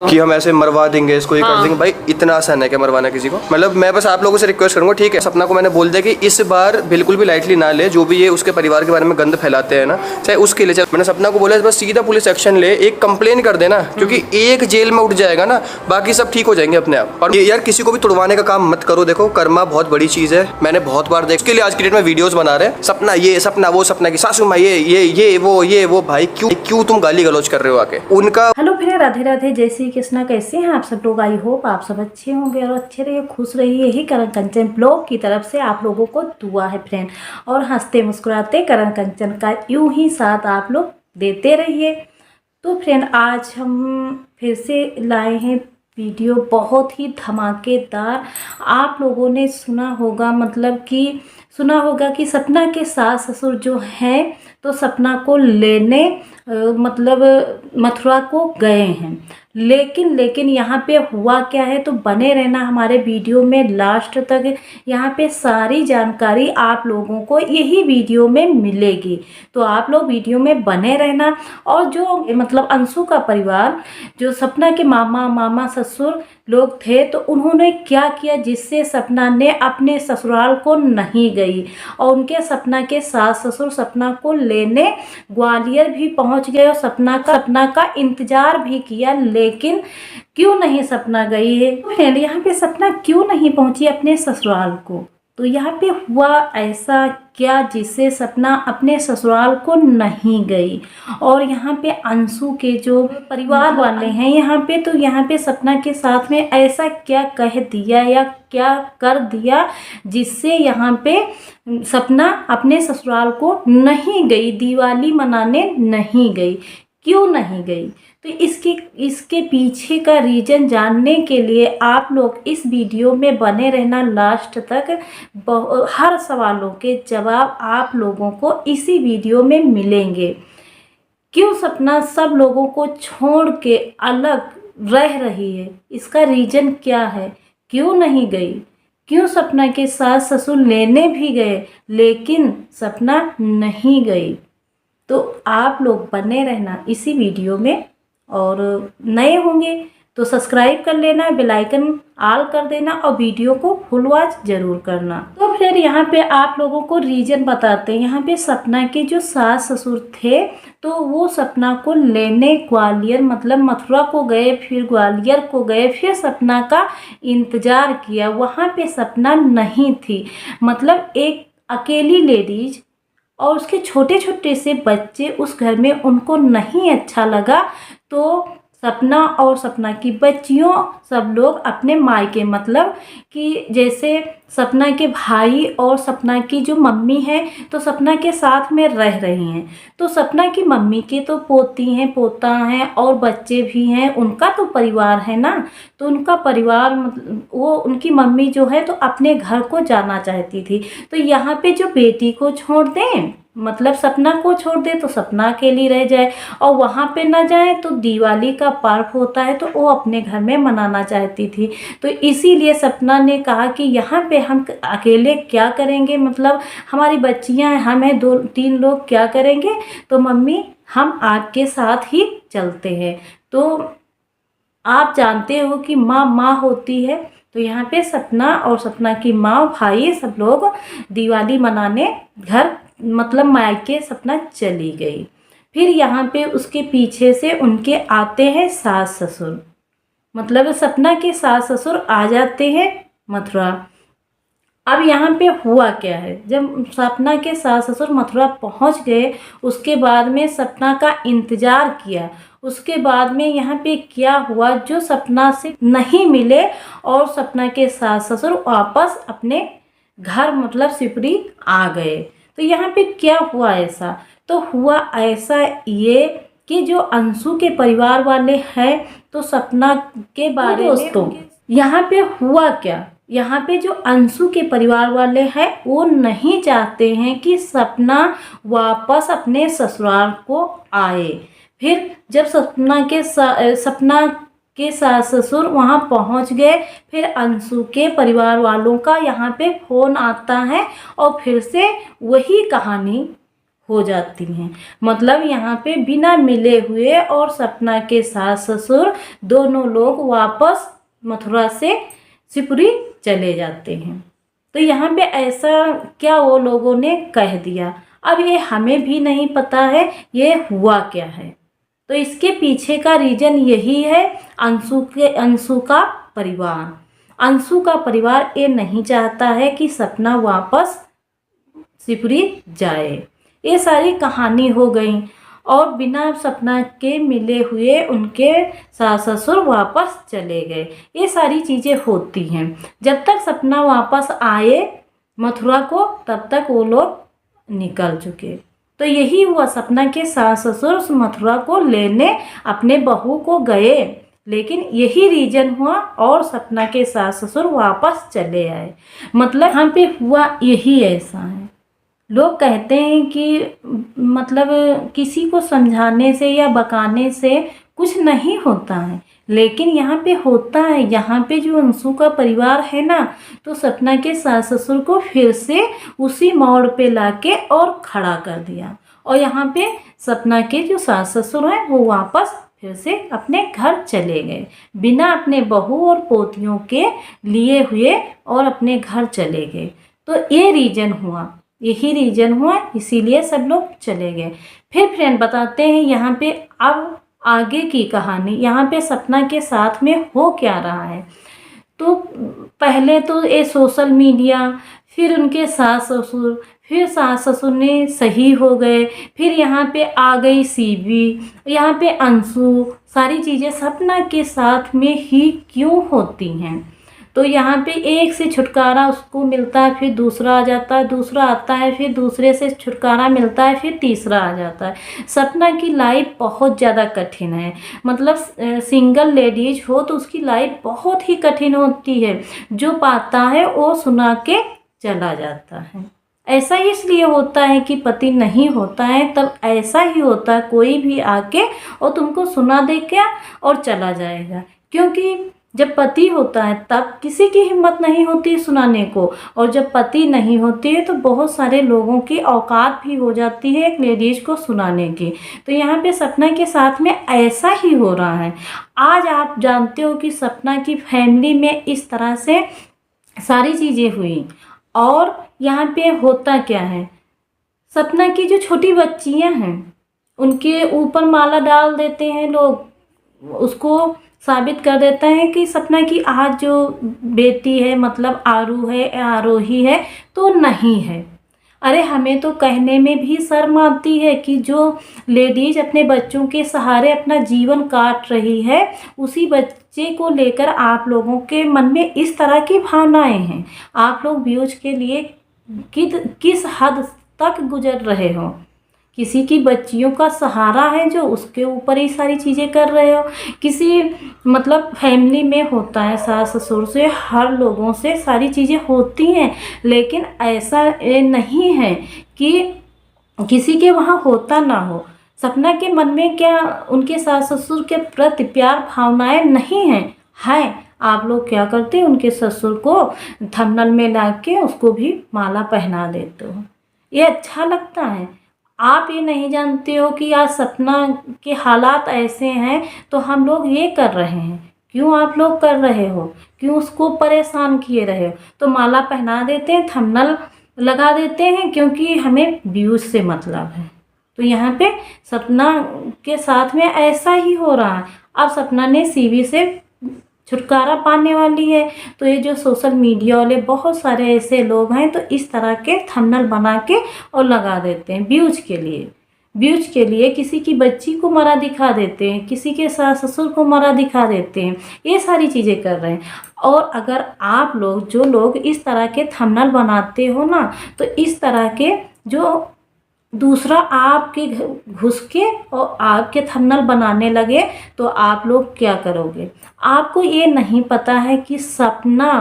कि हम ऐसे मरवा देंगे इसको, ये कर देंगे। भाई इतना आसान है क्या मरवाना किसी को? मतलब मैं बस आप लोगों से रिक्वेस्ट करूंगा, ठीक है, सपना को मैंने बोल दिया कि इस बार बिल्कुल भी लाइटली ना ले, जो भी ये उसके परिवार के बारे में गंद फैलाते हैं ना, चाहे उसके लिए, मैंने सपना को बोला बस सीधा पुलिस एक्शन ले, एक कंप्लेन कर देना, क्योंकि एक जेल में उठ जाएगा ना, बाकी सब ठीक हो जाएंगे अपने आप। और यार किसी को भी तुड़वाने का काम मत करो। देखो कर्मा बहुत बड़ी चीज है, मैंने बहुत बार देखा। इसके लिए आज की डेट में वीडियोस बना रहे हैं, सपना ये, सपना वो, सपना की सासू माँ ये वो। भाई क्यों तुम गाली गलौज कर रहे हो आके उनका? हेलो फ्रेंड, राधे राधे, जय श्री कृष्णा। कैसे हैं आप सब लोग? आई होप आप सब अच्छे होंगे और अच्छे रहिए, खुश रहिए। यही करण कंचन ब्लॉग की तरफ से आप लोगों को दुआ है फ्रेंड। और हंसते मुस्कुराते करण कंचन का यूं ही साथ आप लोग देते रहिए। तो फ्रेंड आज हम फिर से लाए हैं वीडियो, बहुत ही धमाकेदार। आप लोगों ने सुना होगा कि सपना के सास ससुर जो हैं तो सपना को लेने मथुरा को गए हैं। लेकिन यहाँ पे हुआ क्या है, तो बने रहना हमारे वीडियो में लास्ट तक। यहाँ पे सारी जानकारी आप लोगों को यही वीडियो में मिलेगी, तो आप लोग वीडियो में बने रहना। और जो अंशु का परिवार, जो सपना के मामा ससुर लोग थे, तो उन्होंने क्या किया जिससे सपना ने अपने ससुराल को नहीं गई, और उनके सपना के सास ससुर सपना को लेने ग्वालियर भी पहुंच गए और सपना का इंतजार भी किया। लेकिन क्यों नहीं सपना गई है फ्रेंड, यहाँ पे सपना क्यों नहीं पहुंची अपने ससुराल को? तो यहाँ पे हुआ ऐसा क्या जिससे सपना अपने ससुराल को नहीं गई? और यहाँ पे अंशु के जो परिवार वाले हैं यहाँ पे सपना के साथ में ऐसा क्या कह दिया या क्या कर दिया जिससे यहाँ पे सपना अपने ससुराल को नहीं गई, दिवाली मनाने नहीं गई? क्यों नहीं गई? तो इसके पीछे का रीज़न जानने के लिए आप लोग इस वीडियो में बने रहना लास्ट तक। हर सवालों के जवाब आप लोगों को इसी वीडियो में मिलेंगे। क्यों सपना सब लोगों को छोड़ के अलग रह रही है, इसका रीज़न क्या है? क्यों नहीं गई? क्यों सपना के सास ससुर लेने भी गए लेकिन सपना नहीं गई? तो आप लोग बने रहना इसी वीडियो में। और नए होंगे तो सब्सक्राइब कर लेना, बेल आइकन ऑल कर देना और वीडियो को फुल वॉच जरूर करना। तो फिर यहाँ पे आप लोगों को रीजन बताते हैं। यहाँ पे सपना के जो सास ससुर थे तो वो सपना को लेने ग्वालियर मथुरा को गए, फिर ग्वालियर को गए, फिर सपना का इंतजार किया। वहाँ पे सपना नहीं थी, एक अकेली लेडीज और उसके छोटे छोटे से बच्चे उस घर में, उनको नहीं अच्छा लगा। तो सपना और सपना की बच्चियों सब लोग अपने मायके, कि जैसे सपना के भाई और सपना की जो मम्मी है तो सपना के साथ में रह रही हैं। तो सपना की मम्मी के तो पोती हैं, पोता हैं और बच्चे भी हैं, उनका तो परिवार है ना। तो उनका परिवार वो उनकी मम्मी जो है तो अपने घर को जाना चाहती थी। तो यहाँ पे जो बेटी को छोड़ दें, सपना को छोड़ दे तो सपना अकेली रह जाए, और वहाँ पे ना जाए तो दिवाली का पर्व होता है तो वो अपने घर में मनाना चाहती थी। तो इसीलिए सपना ने कहा कि यहाँ पे हम अकेले क्या करेंगे, हमारी बच्चियाँ हम हैं 2-3 लोग, क्या करेंगे? तो मम्मी हम आपके साथ ही चलते हैं। तो आप जानते हो कि माँ होती है। तो यहाँ पे सपना और सपना की माँ भाई सब लोग दिवाली मनाने घर मायके सपना चली गई। फिर यहाँ पे उसके पीछे से उनके आते हैं सास ससुर, सपना के सास ससुर आ जाते हैं मथुरा। अब यहाँ पे हुआ क्या है, जब सपना के सास ससुर मथुरा पहुँच गए, उसके बाद में सपना का इंतजार किया। उसके बाद में यहाँ पे क्या हुआ, जो सपना से नहीं मिले और सपना के सास ससुर वापस अपने घर सिपरी आ गए। तो यहाँ पे क्या हुआ ऐसा? तो हुआ ऐसा ये कि जो अंशु के परिवार वाले हैं तो सपना के बारे में, दोस्तों यहाँ पे हुआ क्या, यहाँ पे जो अंशु के परिवार वाले हैं वो नहीं चाहते हैं कि सपना वापस अपने ससुराल को आए। फिर जब सपना के सास ससुर वहाँ पहुँच गए, फिर अंशु के परिवार वालों का यहाँ पे फ़ोन आता है और फिर से वही कहानी हो जाती हैं। मतलब यहाँ पे बिना मिले हुए और सपना के सास ससुर दोनों लोग वापस मथुरा से शिवपुरी चले जाते हैं। तो यहाँ पे ऐसा क्या वो लोगों ने कह दिया, अब ये हमें भी नहीं पता है ये हुआ क्या है। तो इसके पीछे का रीज़न यही है, अंशु का परिवार। अंशु का परिवार ये नहीं चाहता है कि सपना वापस शिवपुरी जाए। ये सारी कहानी हो गई और बिना सपना के मिले हुए उनके सास ससुर वापस चले गए। ये सारी चीज़ें होती हैं। जब तक सपना वापस आए मथुरा को तब तक वो लोग निकल चुके। तो यही हुआ, सपना के सास ससुर उस मथुरा को लेने अपने बहू को गए, लेकिन यही रीजन हुआ और सपना के सास ससुर वापस चले आए। मतलब यहाँ पे हुआ यही ऐसा है। लोग कहते हैं कि मतलब किसी को समझाने से या बकाने से कुछ नहीं होता है, लेकिन यहाँ पे होता है। यहाँ पे जो अंशु का परिवार है ना, तो सपना के सास ससुर को फिर से उसी मोड़ पे लाके और खड़ा कर दिया। और यहाँ पे सपना के जो सास ससुर हैं वो वापस फिर से अपने घर चले गए, बिना अपने बहू और पोतियों के लिए हुए और अपने घर चले गए। तो ये रीजन हुआ, यही रीजन हुआ, इसीलिए सब लोग चले गए। फिर फ्रेंड बताते हैं यहाँ पे अब आगे की कहानी। यहाँ पे सपना के साथ में हो क्या रहा है। तो पहले तो ये सोशल मीडिया, फिर उनके सास ससुर, फिर सास ससुर ने सही हो गए, फिर यहाँ पे आ गई सीवी, यहाँ पे अंशु, सारी चीज़ें सपना के साथ में ही क्यों होती हैं। तो यहाँ पे एक से छुटकारा उसको मिलता है, फिर दूसरा आ जाता है, दूसरा आता है, फिर दूसरे से छुटकारा मिलता है, फिर तीसरा आ जाता है। सपना की लाइफ बहुत ज़्यादा कठिन है। मतलब सिंगल लेडीज हो तो उसकी लाइफ बहुत ही कठिन होती है। जो पाता है वो सुना के चला जाता है। ऐसा इसलिए होता है कि पति नहीं होता है, तब ऐसा ही होता है, कोई भी आके और तुमको सुना दे क्या और चला जाएगा। क्योंकि जब पति होता है तब किसी की हिम्मत नहीं होती सुनाने को, और जब पति नहीं होती है तो बहुत सारे लोगों की औकात भी हो जाती है एक लेडीज को सुनाने की। तो यहाँ पे सपना के साथ में ऐसा ही हो रहा है। आज आप जानते हो कि सपना की फैमिली में इस तरह से सारी चीज़ें हुई। और यहाँ पे होता क्या है, सपना की जो छोटी बच्चियाँ हैं उनके ऊपर माला डाल देते हैं लोग, उसको साबित कर देता है कि सपना की आज जो बेटी है मतलब आरू है, आरोही है, तो नहीं है। अरे हमें तो कहने में भी शर्म आती है कि जो लेडीज अपने बच्चों के सहारे अपना जीवन काट रही है, उसी बच्चे को लेकर आप लोगों के मन में इस तरह की भावनाएं हैं। आप लोग व्यूज के लिए किस हद तक गुजर रहे हो। किसी की बच्चियों का सहारा है जो, उसके ऊपर ही सारी चीज़ें कर रहे हो। किसी मतलब फैमिली में होता है, सास ससुर से, हर लोगों से सारी चीज़ें होती हैं, लेकिन ऐसा नहीं है कि किसी के वहाँ होता ना हो। सपना के मन में क्या उनके सास ससुर के प्रति प्यार भावनाएं नहीं हैं? है। आप लोग क्या करते हैं, उनके ससुर को थंबनेल में ला के उसको भी माला पहना देते हो। ये अच्छा लगता है? आप ये नहीं जानते हो कि आज सपना के हालात ऐसे हैं तो हम लोग ये कर रहे हैं। क्यों आप लोग कर रहे हो? क्यों उसको परेशान किए रहे हो? तो माला पहना देते हैं, थंबनेल लगा देते हैं, क्योंकि हमें व्यूज से मतलब है। तो यहाँ पे सपना के साथ में ऐसा ही हो रहा है। अब सपना ने सीवी से छुटकारा पाने वाली है, तो ये जो सोशल मीडिया वाले बहुत सारे ऐसे लोग हैं तो इस तरह के थंबनेल बना के और लगा देते हैं व्यूज के लिए। व्यूज के लिए किसी की बच्ची को मरा दिखा देते हैं, किसी के सास ससुर को मरा दिखा देते हैं, ये सारी चीज़ें कर रहे हैं। और अगर आप लोग जो लोग इस तरह के थंबनेल बनाते हो ना, तो इस तरह के जो दूसरा आपके घुस के और आपके थंबनेल बनाने लगे तो आप लोग क्या करोगे? आपको ये नहीं पता है कि सपना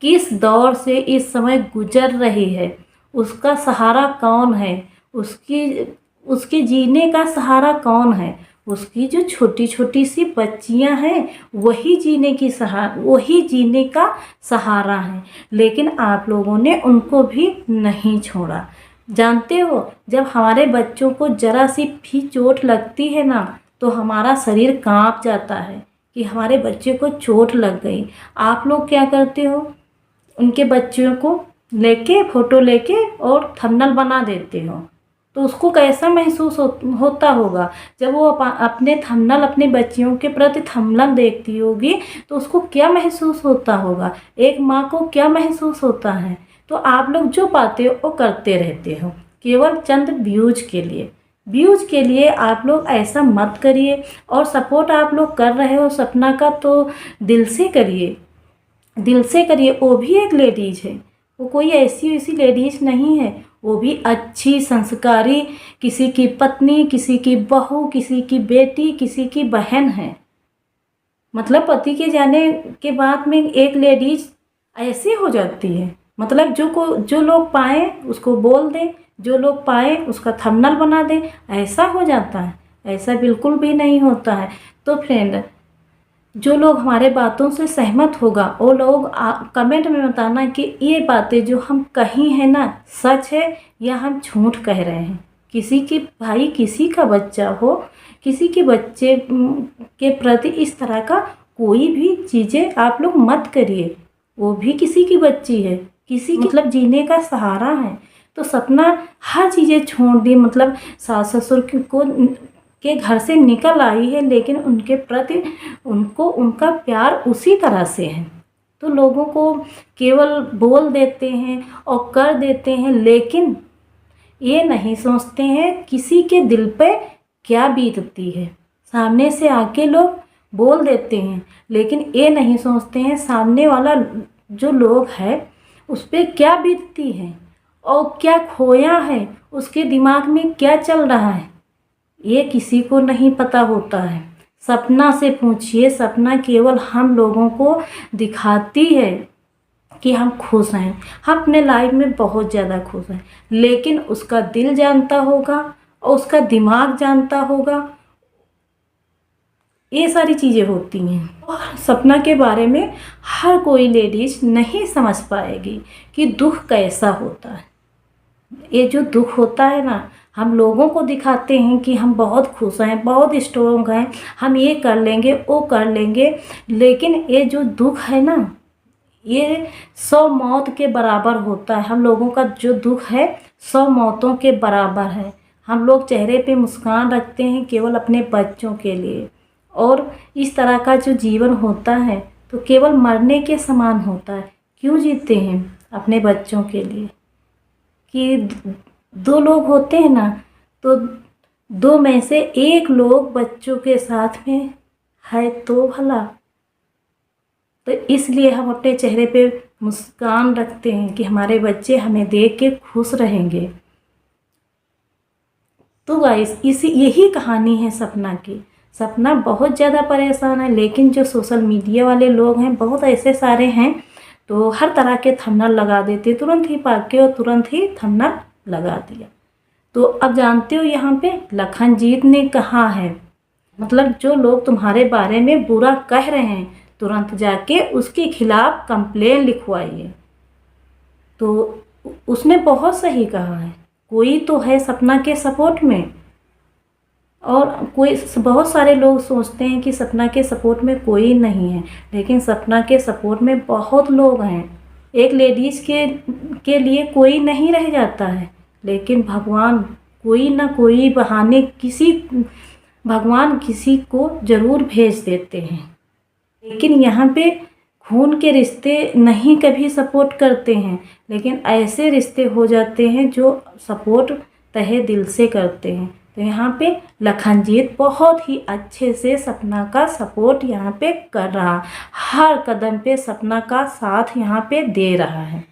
किस दौर से इस समय गुजर रही है, उसका सहारा कौन है, उसके जीने का सहारा कौन है। उसकी जो छोटी छोटी सी बच्चियां हैं वही जीने का सहारा है। लेकिन आप लोगों ने उनको भी नहीं छोड़ा। जानते हो, जब हमारे बच्चों को ज़रा सी भी चोट लगती है ना, तो हमारा शरीर कांप जाता है कि हमारे बच्चे को चोट लग गई। आप लोग क्या करते हो, उनके बच्चों को लेके फ़ोटो लेके और थंबनेल बना देते हो। तो उसको कैसा महसूस होता होगा जब वो अपने थंबनेल, अपने बच्चियों के प्रति थंबनेल देखती होगी, तो उसको क्या महसूस होता होगा, एक माँ को क्या महसूस होता है। तो आप लोग जो पाते हो वो करते रहते हो केवल चंद व्यूज के लिए। व्यूज के लिए आप लोग ऐसा मत करिए। और सपोर्ट आप लोग कर रहे हो सपना का, तो दिल से करिए, दिल से करिए। वो भी एक लेडीज है, वो कोई ऐसी वैसी लेडीज नहीं है, वो भी अच्छी संस्कारी, किसी की पत्नी, किसी की बहू, किसी की बेटी, किसी की बहन है। मतलब पति के जाने के बाद में एक लेडीज ऐसे हो जाती है। मतलब जो लोग पाए उसको बोल दें, जो लोग पाए उसका थंबनेल बना दें, ऐसा हो जाता है। ऐसा बिल्कुल भी नहीं होता है। तो फ्रेंड, जो लोग हमारे बातों से सहमत होगा वो लोग कमेंट में बताना कि ये बातें जो हम कही हैं ना सच है या हम झूठ कह रहे हैं। किसी की भाई, किसी का बच्चा हो, किसी के बच्चे के प्रति इस तरह का कोई भी चीज़ें आप लोग मत करिए। वो भी किसी की बच्ची है, किसी मतलब जीने का सहारा है। तो सपना हर चीज़ें छोड़ दी, मतलब सास ससुर को के घर से निकल आई है, लेकिन उनके प्रति उनको उनका प्यार उसी तरह से है। तो लोगों को केवल बोल देते हैं और कर देते हैं, लेकिन ये नहीं सोचते हैं किसी के दिल पे क्या बीतती है। सामने से आके लोग बोल देते हैं, लेकिन ये नहीं सोचते हैं सामने वाला जो लोग है उस पर क्या बीतती है और क्या खोया है, उसके दिमाग में क्या चल रहा है, ये किसी को नहीं पता होता है। सपना से पूछिए, सपना केवल हम लोगों को दिखाती है कि हम खुश हैं, हम अपने लाइफ में बहुत ज़्यादा खुश हैं, लेकिन उसका दिल जानता होगा और उसका दिमाग जानता होगा। ये सारी चीज़ें होती हैं और सपना के बारे में हर कोई लेडीज नहीं समझ पाएगी कि दुख कैसा होता है। ये जो दुख होता है ना, हम लोगों को दिखाते हैं कि हम बहुत खुश हैं, बहुत स्ट्रोंग हैं, हम ये कर लेंगे, वो कर लेंगे, लेकिन ये जो दुख है ना, ये 100 मौत के बराबर होता है। हम लोगों का जो दुख है 100 मौतों के बराबर है। हम लोग चेहरे पे मुस्कान रखते हैं केवल अपने बच्चों के लिए, और इस तरह का जो जीवन होता है तो केवल मरने के समान होता है। क्यों जीते हैं? अपने बच्चों के लिए। कि 2 लोग होते हैं ना, तो 2 में से 1 लोग बच्चों के साथ में है तो भला। तो इसलिए हम अपने चेहरे पे मुस्कान रखते हैं कि हमारे बच्चे हमें देख के खुश रहेंगे। तो गाइस, यही कहानी है सपना की। सपना बहुत ज़्यादा परेशान है, लेकिन जो सोशल मीडिया वाले लोग हैं, बहुत ऐसे सारे हैं, तो हर तरह के थंबनेल लगा देते, तुरंत ही पाके और तुरंत ही थंबनेल लगा दिया। तो अब जानते हो यहाँ पे लखनजीत ने कहा है, मतलब जो लोग तुम्हारे बारे में बुरा कह रहे हैं तुरंत जाके उसके खिलाफ कंप्लेन लिखवाइए। तो उसने बहुत सही कहा है। कोई तो है सपना के सपोर्ट में, और बहुत सारे लोग सोचते हैं कि सपना के सपोर्ट में कोई नहीं है, लेकिन सपना के सपोर्ट में बहुत लोग हैं। एक लेडीज़ के लिए कोई नहीं रह जाता है, लेकिन भगवान कोई ना कोई बहाने भगवान किसी को ज़रूर भेज देते हैं। लेकिन यहाँ पे खून के रिश्ते नहीं कभी सपोर्ट करते हैं, लेकिन ऐसे रिश्ते हो जाते हैं जो सपोर्ट तहे दिल से करते हैं। तो यहाँ पे लखनजीत बहुत ही अच्छे से सपना का सपोर्ट यहाँ पे कर रहा, हर कदम पे सपना का साथ यहाँ पे दे रहा है।